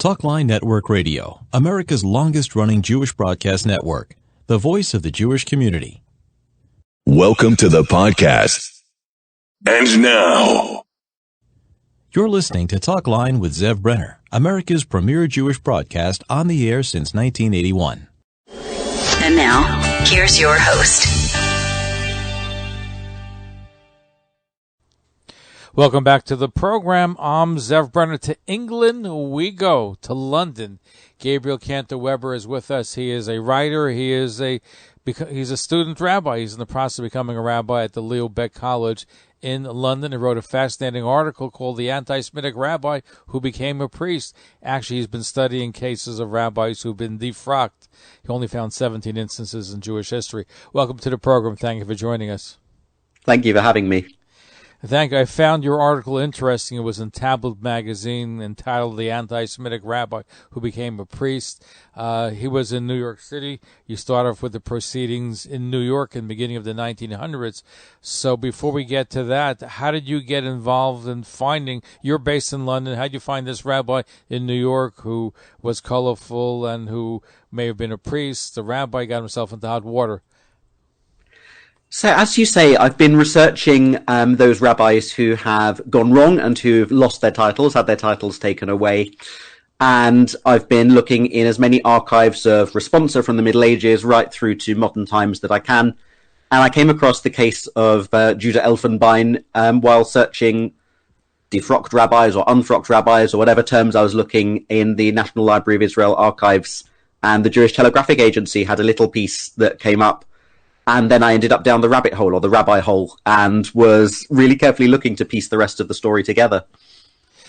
Talkline Network Radio, America's longest-running Jewish broadcast network, the voice of the Jewish community. Welcome to the podcast. And now, you're listening to Talkline with Zev Brenner, America's premier Jewish broadcast on the air since 1981. And now, here's your host. Welcome back to the program. I'm Zev Brenner. To England we go, to London. Gabriel KanterWebber is with us. He is a writer. He's a student rabbi. He's in the process of becoming a rabbi at the Libel College in London. He wrote a fascinating article called The Anti-Semitic Rabbi Who Became a Priest. Actually, he's been studying cases of rabbis who've been defrocked. He only found 17 instances in Jewish history. Welcome to the program. Thank you for joining us. Thank you for having me. Thank you. I found your article interesting. It was in Tablet magazine entitled The Anti-Semitic Rabbi Who Became a Priest. He was in New York City. You start off with the proceedings in New York in the beginning of the 1900s. So before we get to that, how did you get involved in finding, you're based in London, how did you find this rabbi in New York who was colorful and who may have been a priest? The rabbi got himself into hot water. So, as you say, I've been researching those rabbis who have gone wrong and who've lost their titles, had their titles taken away. And I've been looking in as many archives of responsa from the Middle Ages right through to modern times that I can. And I came across the case of Judah Elfenbein while searching defrocked rabbis or unfrocked rabbis or whatever terms I was looking in the National Library of Israel archives. And the Jewish Telegraphic Agency had a little piece that came up. And then I ended up down the rabbit hole, or the rabbi hole, and was really carefully looking to piece the rest of the story together.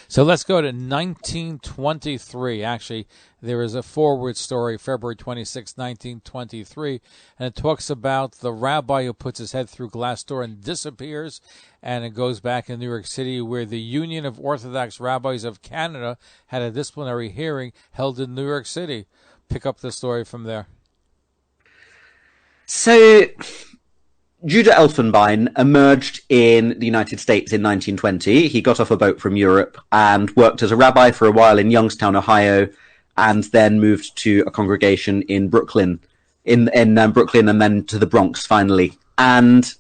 So let's go to 1923. Actually, there is a forward story, February 26, 1923, and it talks about the rabbi who puts his head through glass door and disappears, and it goes back in New York City where the Union of Orthodox Rabbis of Canada had a disciplinary hearing held in New York City. Pick up the story from there. So, Judah Elfenbein emerged in the United States in 1920. He got off a boat from Europe and worked as a rabbi for a while in Youngstown, Ohio, and then moved to a congregation in Brooklyn, in Brooklyn, and then to the Bronx finally. And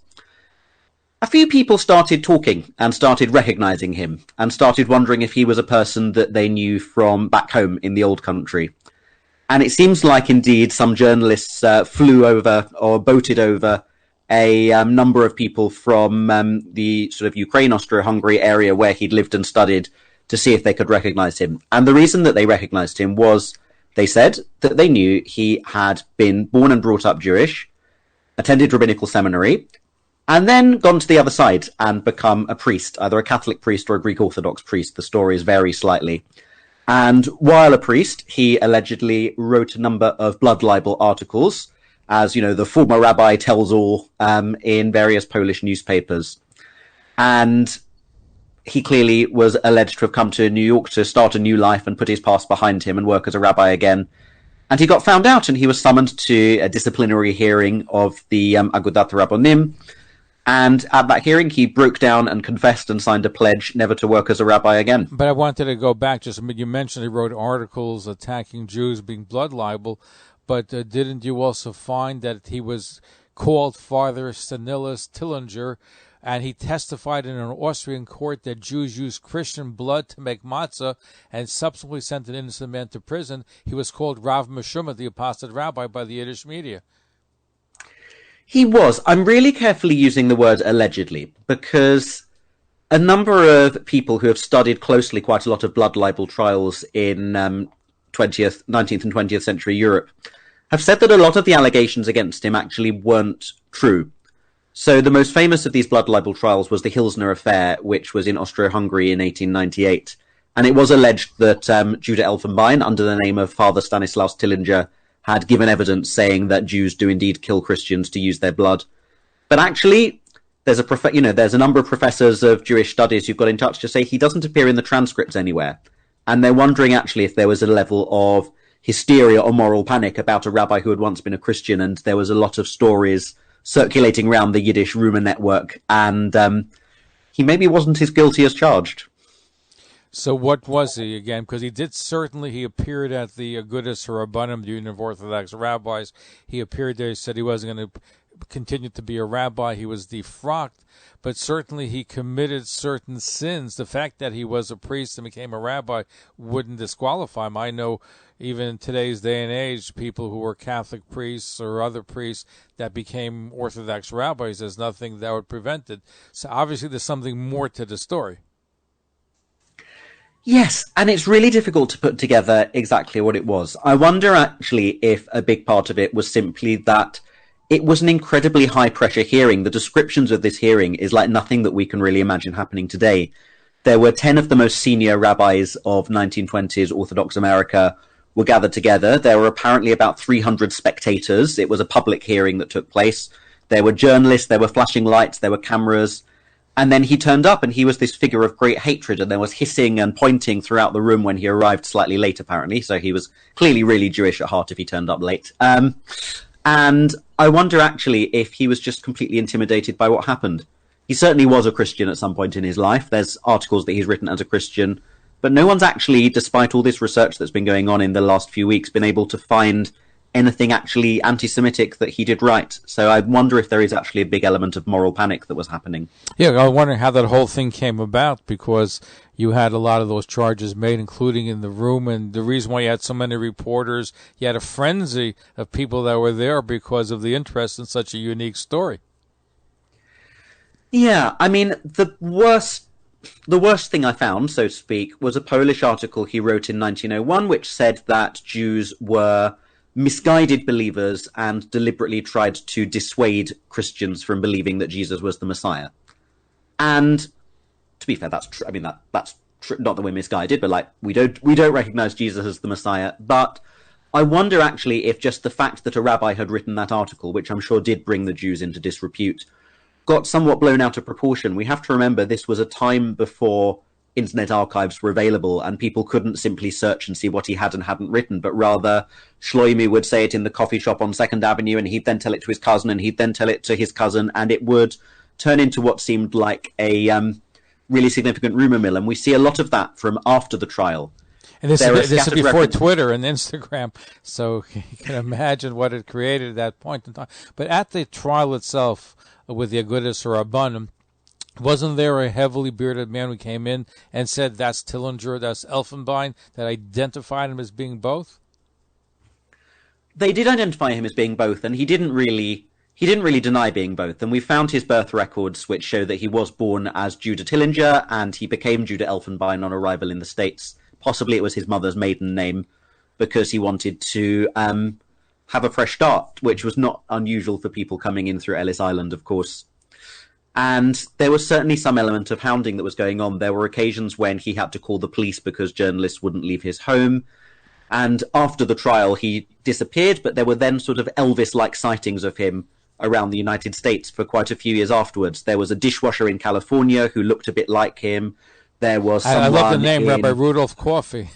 a few people started talking and started recognizing him and started wondering if he was a person that they knew from back home in the old country. And it seems like, indeed, some journalists flew over or boated over a number of people from the sort of Ukraine, Austria-Hungary area where he'd lived and studied to see if they could recognize him. And the reason that they recognized him was, they said, that they knew he had been born and brought up Jewish, attended rabbinical seminary, and then gone to the other side and become a priest, either a Catholic priest or a Greek Orthodox priest. The stories vary slightly. And while a priest, he allegedly wrote a number of blood libel articles, as, you know, the former rabbi tells all, in various Polish newspapers. And he clearly was alleged to have come to New York to start a new life and put his past behind him and work as a rabbi again. And he got found out and he was summoned to a disciplinary hearing of the Agudat Rabbonim. And at that hearing, he broke down and confessed and signed a pledge never to work as a rabbi again. But I wanted to go back just a minute. You mentioned he wrote articles attacking Jews being blood libel, but didn't you also find that he was called Father Stanislaus Tillinger, and he testified in an Austrian court that Jews used Christian blood to make matzah and subsequently sent an innocent man to prison? He was called Rav Meshumah, the apostate rabbi, by the Yiddish media. He was. I'm really carefully using the word allegedly because a number of people who have studied closely quite a lot of blood libel trials in 19th and 20th century Europe have said that a lot of the allegations against him actually weren't true. So the most famous of these blood libel trials was the Hilsner affair, which was in Austria-Hungary in 1898. And it was alleged that Judah Elfenbein, under the name of Father Stanislaus Tillinger, had given evidence saying that Jews do indeed kill Christians to use their blood. But actually, there's a number of professors of Jewish studies who've got in touch to say he doesn't appear in the transcripts anywhere. And they're wondering actually if there was a level of hysteria or moral panic about a rabbi who had once been a Christian, and there was a lot of stories circulating around the Yiddish rumor network, and he maybe wasn't as guilty as charged. So what was he again? Because he appeared at the Agudas Rabbanim, the Union of Orthodox Rabbis. He appeared there. He said he wasn't going to continue to be a rabbi. He was defrocked, but certainly he committed certain sins. The fact that he was a priest and became a rabbi wouldn't disqualify him. I know even in today's day and age, people who were Catholic priests or other priests that became Orthodox rabbis, there's nothing that would prevent it. So obviously there's something more to the story. Yes, and it's really difficult to put together exactly what it was. I wonder actually if a big part of it was simply that it was an incredibly high-pressure hearing. The descriptions of this hearing is like nothing that we can really imagine happening today. There were 10 of the most senior rabbis of 1920s Orthodox America were gathered together. There were apparently about 300 spectators. It was a public hearing that took place. There were journalists, there were flashing lights, there were cameras. And then he turned up and he was this figure of great hatred, and there was hissing and pointing throughout the room when he arrived slightly late, apparently. So he was clearly really Jewish at heart if he turned up late. And I wonder actually if he was just completely intimidated by what happened. He certainly was a Christian at some point in his life. There's articles that he's written as a Christian, but no one's actually, despite all this research that's been going on in the last few weeks, been able to find anything actually anti-Semitic that he did right. So I wonder if there is actually a big element of moral panic that was happening. Yeah, I wonder how that whole thing came about, because you had a lot of those charges made, including in the room, and the reason why you had so many reporters, you had a frenzy of people that were there because of the interest in such a unique story. Yeah, I mean, the worst thing I found, so to speak, was a Polish article he wrote in 1901, which said that Jews were misguided believers and deliberately tried to dissuade Christians from believing that Jesus was the Messiah. And to be fair, that's true. I mean, that's true. Not that we're misguided, but like we don't recognize Jesus as the Messiah. But I wonder actually if just the fact that a rabbi had written that article, which I'm sure did bring the Jews into disrepute, got somewhat blown out of proportion. We have to remember this was a time before Internet archives were available, and people couldn't simply search and see what he had and hadn't written, but rather Shloimi would say it in the coffee shop on 2nd Avenue, and he'd then tell it to his cousin, and he'd then tell it to his cousin, and it would turn into what seemed like a really significant rumor mill. And we see a lot of that from after the trial. And this is before Twitter and Instagram, so you can imagine what it created at that point in time. But at the trial itself, with the Agudas Rabbanim, wasn't there a heavily bearded man who came in and said, that's Tillinger, that's Elfenbein, that identified him as being both? They did identify him as being both, and he didn't really deny being both. And we found his birth records, which show that he was born as Judah Tillinger, and he became Judah Elfenbein on arrival in the States. Possibly it was his mother's maiden name, because he wanted to have a fresh start, which was not unusual for people coming in through Ellis Island, of course. And there was certainly some element of hounding that was going on. There were occasions when he had to call the police because journalists wouldn't leave his home. And after the trial, he disappeared, but there were then sort of Elvis-like sightings of him around the United States for quite a few years afterwards. There was a dishwasher in California who looked a bit like him. There was someone I love the name, Rabbi Rudolph Coffey.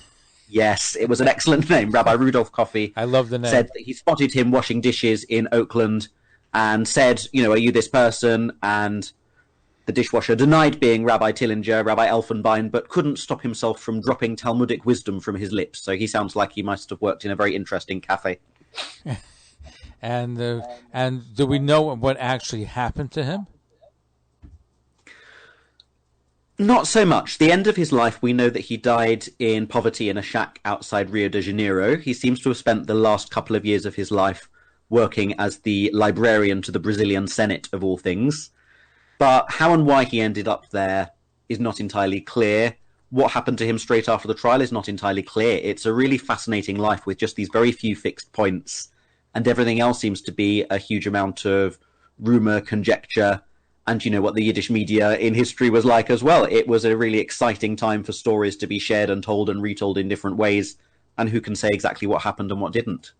Yes, it was an excellent name. Rabbi Rudolph Coffey. I love the name. Said that he spotted him washing dishes in Oakland and said, are you this person? And the dishwasher denied being Rabbi Tillinger, Rabbi Elfenbein, but couldn't stop himself from dropping Talmudic wisdom from his lips. So he sounds like he must have worked in a very interesting cafe. And do we know what actually happened to him? Not so much. The end of his life, we know that he died in poverty in a shack outside Rio de Janeiro. He seems to have spent the last couple of years of his life working as the librarian to the Brazilian Senate, of all things. But how and why he ended up there is not entirely clear. What happened to him straight after the trial is not entirely clear. It's a really fascinating life with just these very few fixed points, and everything else seems to be a huge amount of rumor, conjecture, and you know what the Yiddish media in history was like as well. It was a really exciting time for stories to be shared and told and retold in different ways, and who can say exactly what happened and what didn't.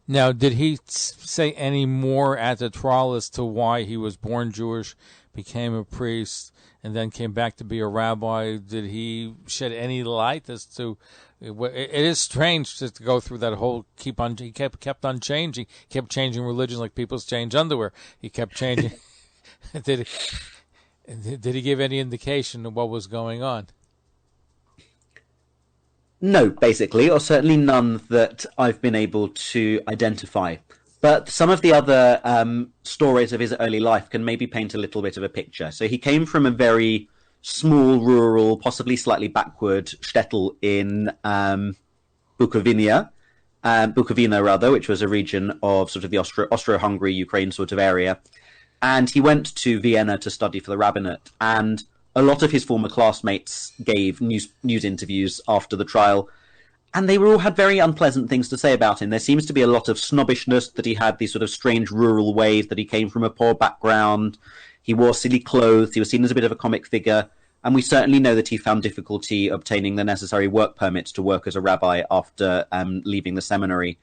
Now, did he say any more at the trial as to why he was born Jewish, became a priest, and then came back to be a rabbi? Did he shed any light as to... It is strange to go through that whole he kept on changing, kept changing religion like people change underwear. He kept changing. Did he give any indication of what was going on? No, basically, or certainly none that I've been able to identify. But some of the other stories of his early life can maybe paint a little bit of a picture. So he came from a very small, rural, possibly slightly backward shtetl in Bukovina, which was a region of sort of the Austro-Hungary, Ukraine sort of area. And he went to Vienna to study for the rabbinate. And a lot of his former classmates gave news interviews after the trial, and they all had very unpleasant things to say about him. There seems to be a lot of snobbishness, that he had these sort of strange rural ways, that he came from a poor background, he wore silly clothes, he was seen as a bit of a comic figure, and we certainly know that he found difficulty obtaining the necessary work permits to work as a rabbi after leaving the seminary.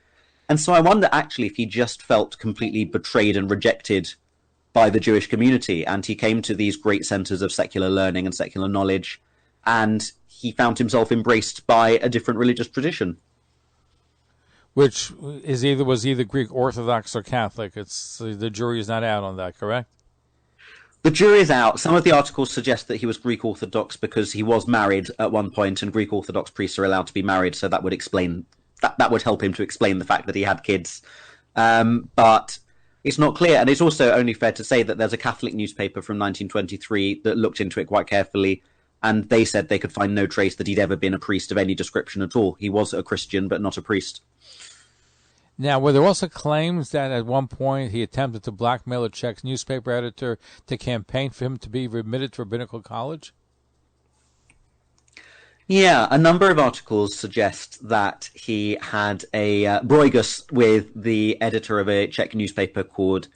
And so I wonder actually if he just felt completely betrayed and rejected by the Jewish community, and he came to these great centers of secular learning and secular knowledge, and he found himself embraced by a different religious tradition, which was either Greek Orthodox or Catholic. It's the jury is not out on that, correct? The jury is out. Some of the articles suggest that he was Greek Orthodox because he was married at one point, and Greek Orthodox priests are allowed to be married, so that would explain that would help him to explain the fact that he had kids. But it's not clear, and it's also only fair to say that there's a Catholic newspaper from 1923 that looked into it quite carefully, and they said they could find no trace that he'd ever been a priest of any description at all. He was a Christian, but not a priest. Now, were there also claims that at one point he attempted to blackmail a Czech newspaper editor to campaign for him to be admitted to rabbinical college? Yeah, a number of articles suggest that he had a broigus with the editor of a Czech newspaper called,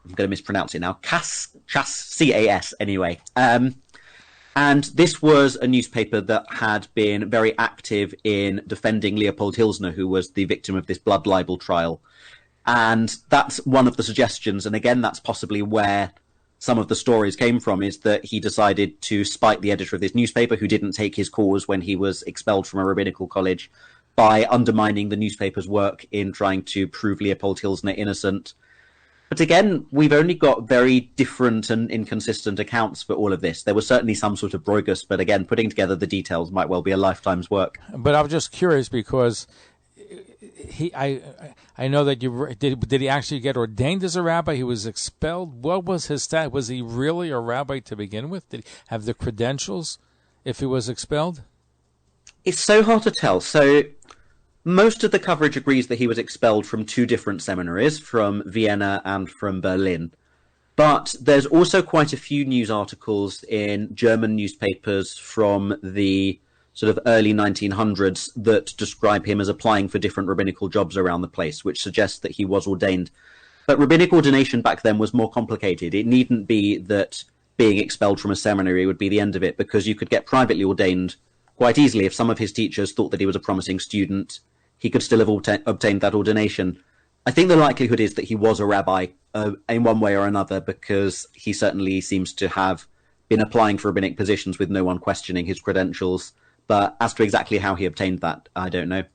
I'm going to mispronounce it now, CAS, C-A-S, anyway. And this was a newspaper that had been very active in defending Leopold Hilsner, who was the victim of this blood libel trial. And that's one of the suggestions, and again, that's possibly where some of the stories came from, is that he decided to spite the editor of this newspaper, who didn't take his cause when he was expelled from a rabbinical college, by undermining the newspaper's work in trying to prove Leopold Hilsner innocent. But again, we've only got very different and inconsistent accounts for all of this. There was certainly some sort of broigus, but again, putting together the details might well be a lifetime's work. But I was just curious because I know that did he actually get ordained as a rabbi? He was expelled. What was his status? Was he really a rabbi to begin with? Did he have the credentials if he was expelled? It's so hard to tell. So most of the coverage agrees that he was expelled from two different seminaries, from Vienna and from Berlin. But there's also quite a few news articles in German newspapers from the sort of early 1900s that describe him as applying for different rabbinical jobs around the place, which suggests that he was ordained. But rabbinic ordination back then was more complicated. It needn't be that being expelled from a seminary would be the end of it, because you could get privately ordained quite easily. If some of his teachers thought that he was a promising student, he could still have obtained that ordination. I think the likelihood is that he was a rabbi in one way or another, because he certainly seems to have been applying for rabbinic positions with no one questioning his credentials. But as to exactly how he obtained that, I don't know.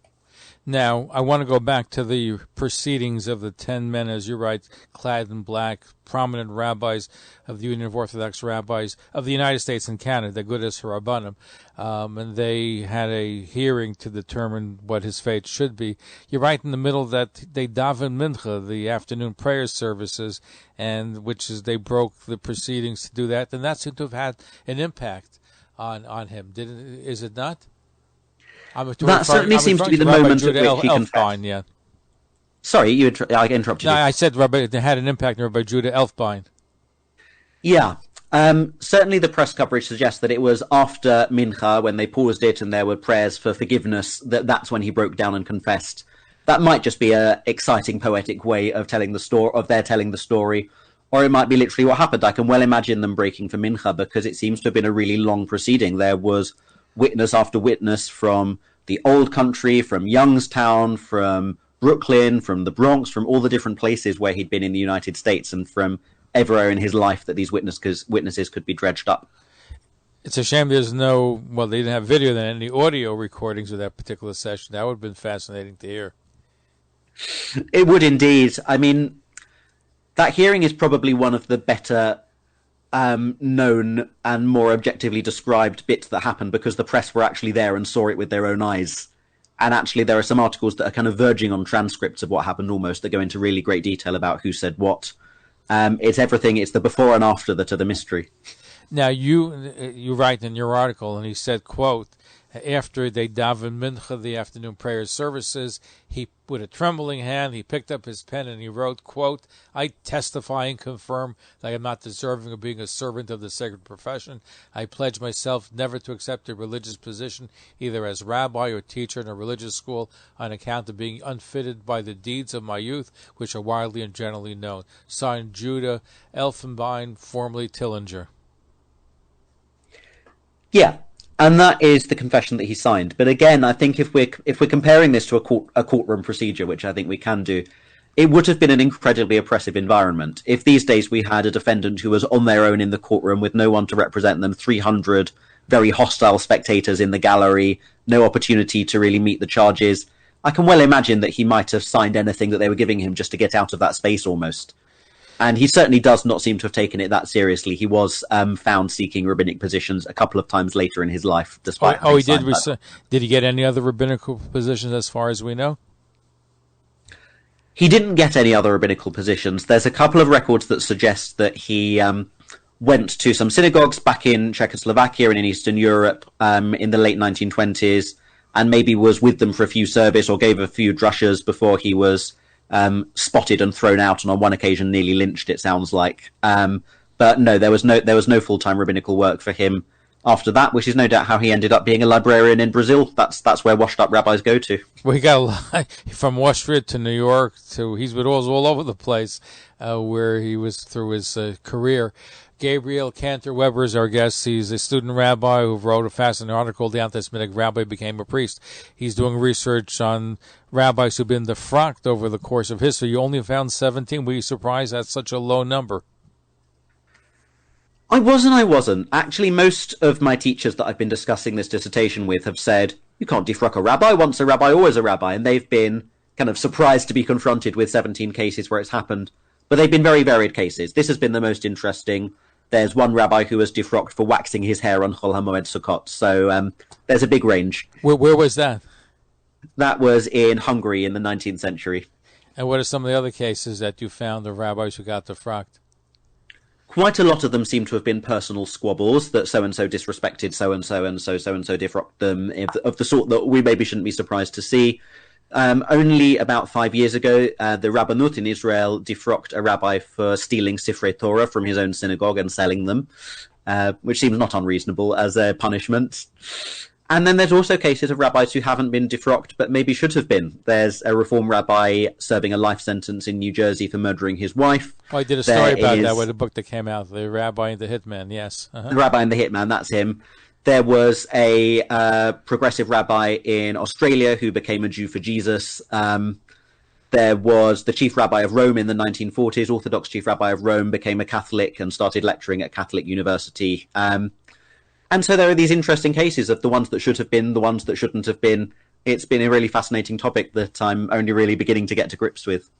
Now, I want to go back to the proceedings of the 10 men, as you write, clad in black, prominent rabbis of the Union of Orthodox Rabbis of the United States and Canada, the Gudas Rabbanim, and they had a hearing to determine what his fate should be. You write in the middle that they daven mincha, the afternoon prayer services, and which is they broke the proceedings to do that, and that seemed to have had an impact on him. Is it not? That certainly seems to be the moment at which he confessed. Yeah. Sorry, I interrupted you. No, I said it had an impact on Rabbi Judah Elfbein. Yeah. Certainly the press coverage suggests that it was after Mincha, when they paused it and there were prayers for forgiveness, that's when he broke down and confessed. That might just be an exciting, poetic way of telling the story, or it might be literally what happened. I can well imagine them breaking for Mincha, because it seems to have been a really long proceeding. There was witness after witness from the old country, from Youngstown, from Brooklyn, from the Bronx, from all the different places where he'd been in the United States, and from everywhere in his life that these witnesses could be dredged up. It's a shame there's they didn't have video than any audio recordings of that particular session. That would have been fascinating to hear. It would indeed. I mean, that hearing is probably one of the better known and more objectively described bits that happened because the press were actually there and saw it with their own eyes. And actually, there are some articles that are kind of verging on transcripts of what happened almost, that go into really great detail about who said what. It's everything. It's the before and after that are the mystery. Now, you write in your article, and he said, quote, after they davened mincha, the afternoon prayer services, he, with a trembling hand, he picked up his pen and he wrote, quote, I testify and confirm that I am not deserving of being a servant of the sacred profession. I pledge myself never to accept a religious position, either as rabbi or teacher in a religious school, on account of being unfitted by the deeds of my youth, which are widely and generally known. Signed, Judah Elfenbein, formerly Tillinger. Yeah. And that is the confession that he signed. But again, I think if we're comparing this to a courtroom procedure, which I think we can do, it would have been an incredibly oppressive environment. If these days we had a defendant who was on their own in the courtroom with no one to represent them, 300 very hostile spectators in the gallery, no opportunity to really meet the charges, I can well imagine that he might have signed anything that they were giving him just to get out of that space almost. And he certainly does not seem to have taken it that seriously. He was found seeking rabbinic positions a couple of times later in his life, despite. Oh, he did. Did he get any other rabbinical positions, as far as we know? He didn't get any other rabbinical positions. There's a couple of records that suggest that he went to some synagogues back in Czechoslovakia and in Eastern Europe in the late 1920s, and maybe was with them for a few service or gave a few drushas before he was spotted and thrown out, and on one occasion nearly lynched, it sounds like. But no, there was no full-time rabbinical work for him after that, which is no doubt how he ended up being a librarian in Brazil. That's where washed-up rabbis go to. Well, he got a lot, from Austria to New York to he's been all over the place where he was through his career. Gabriel KanterWebber is our guest. He's a student rabbi who wrote a fascinating article, The Anti-Semitic Rabbi Became a Priest. He's doing research on rabbis who've been defrocked over the course of history. You only found 17. Were you surprised at such a low number? I wasn't. Actually, most of my teachers that I've been discussing this dissertation with have said, you can't defrock a rabbi. Once a rabbi, always a rabbi. And they've been kind of surprised to be confronted with 17 cases where it's happened. But they've been very varied cases. This has been the most interesting. There's one rabbi who was defrocked for waxing his hair on Chol HaMoed Sukkot. So there's a big range. Where was that? That was in Hungary in the 19th century. And what are some of the other cases that you found of rabbis who got defrocked? Quite a lot of them seem to have been personal squabbles, that so-and-so disrespected so-and-so, and so-and-so defrocked them, of the sort that we maybe shouldn't be surprised to see. Only about 5 years ago, the Rabbanut in Israel defrocked a rabbi for stealing Sifrei Torah from his own synagogue and selling them, which seems not unreasonable as a punishment. And then there's also cases of rabbis who haven't been defrocked, but maybe should have been. There's a Reform rabbi serving a life sentence in New Jersey for murdering his wife. Oh, I did a story about that with a book that came out, The Rabbi and the Hitman, yes. Uh-huh. The Rabbi and the Hitman, that's him. There was a progressive rabbi in Australia who became a Jew for Jesus. There was the chief rabbi of Rome in the 1940s, Orthodox chief rabbi of Rome, became a Catholic and started lecturing at Catholic University. And so there are these interesting cases of the ones that should have been, the ones that shouldn't have been. It's been a really fascinating topic that I'm only really beginning to get to grips with.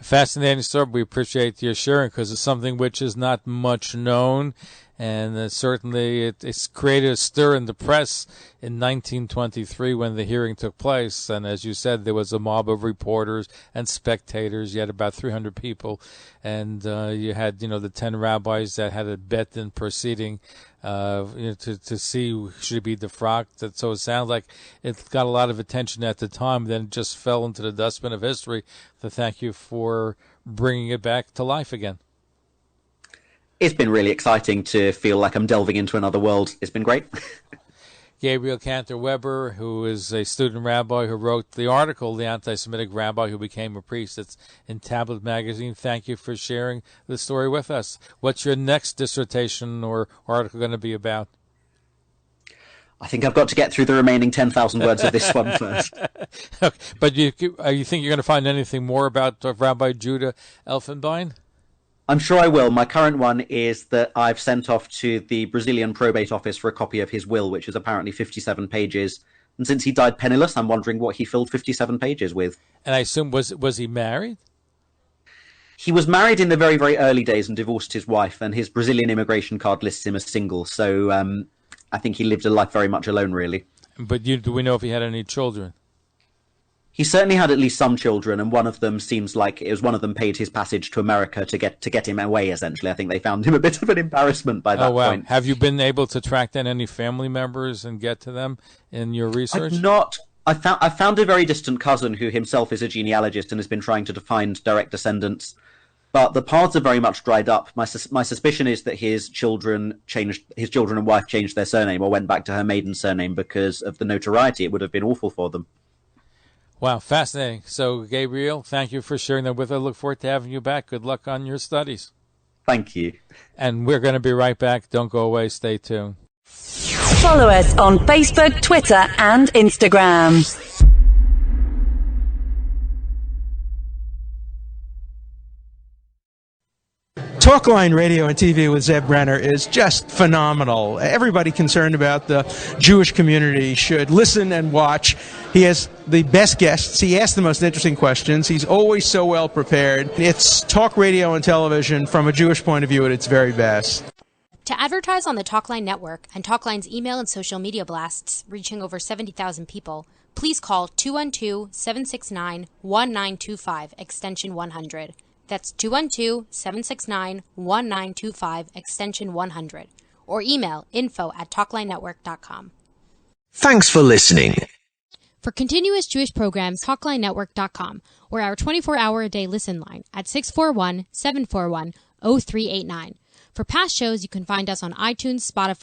Fascinating, sir. We appreciate your sharing because it's something which is not much known. And certainly it's created a stir in the press in 1923 when the hearing took place. And as you said, there was a mob of reporters and spectators. You had about 300 people. And you had, the 10 rabbis that had a bet in proceeding to see should it be defrocked. So it sounds like it got a lot of attention at the time, then it just fell into the dustbin of history. So thank you for bringing it back to life again. It's been really exciting to feel like I'm delving into another world. It's been great. Gabriel KanterWebber, who is a student rabbi who wrote the article, The Anti-Semitic Rabbi Who Became a Priest. It's in Tablet Magazine. Thank you for sharing the story with us. What's your next dissertation or article going to be about? I think I've got to get through the remaining 10,000 words of this one first. Okay. But you think you're going to find anything more about Rabbi Judah Elfenbein? I'm sure I will. My current one is that I've sent off to the Brazilian probate office for a copy of his will, which is apparently 57 pages. And since he died penniless, I'm wondering what he filled 57 pages with. And I assume, was he married? He was married in the very, very early days and divorced his wife, and his Brazilian immigration card lists him as single. So I think he lived a life very much alone, really. But do we know if he had any children? He certainly had at least some children, and one of them seems like it was one of them paid his passage to America to get him away, essentially. I think they found him a bit of an embarrassment by that point. Have you been able to track down any family members and get to them in your research? I found a very distant cousin who himself is a genealogist and has been trying to find direct descendants, but the paths are very much dried up. My suspicion is that his children and wife changed their surname or went back to her maiden surname because of the notoriety. It would have been awful for them. Wow, fascinating. So, Gabriel, thank you for sharing that with us. I look forward to having you back. Good luck on your studies. Thank you. And we're going to be right back. Don't go away. Stay tuned. Follow us on Facebook, Twitter, and Instagram. Talkline radio and TV with Zev Brenner is just phenomenal. Everybody concerned about the Jewish community should listen and watch. He has the best guests. He asks the most interesting questions. He's always so well prepared. It's talk radio and television from a Jewish point of view at its very best. To advertise on the Talkline network and Talkline's email and social media blasts reaching over 70,000 people, please call 212-769-1925, extension 100. That's 212-769-1925, extension 100. Or email info@talklinenetwork.com. Thanks for listening. For continuous Jewish programs, talklinenetwork.com, or our 24-hour-a-day listen line at 641-741-0389. For past shows, you can find us on iTunes, Spotify,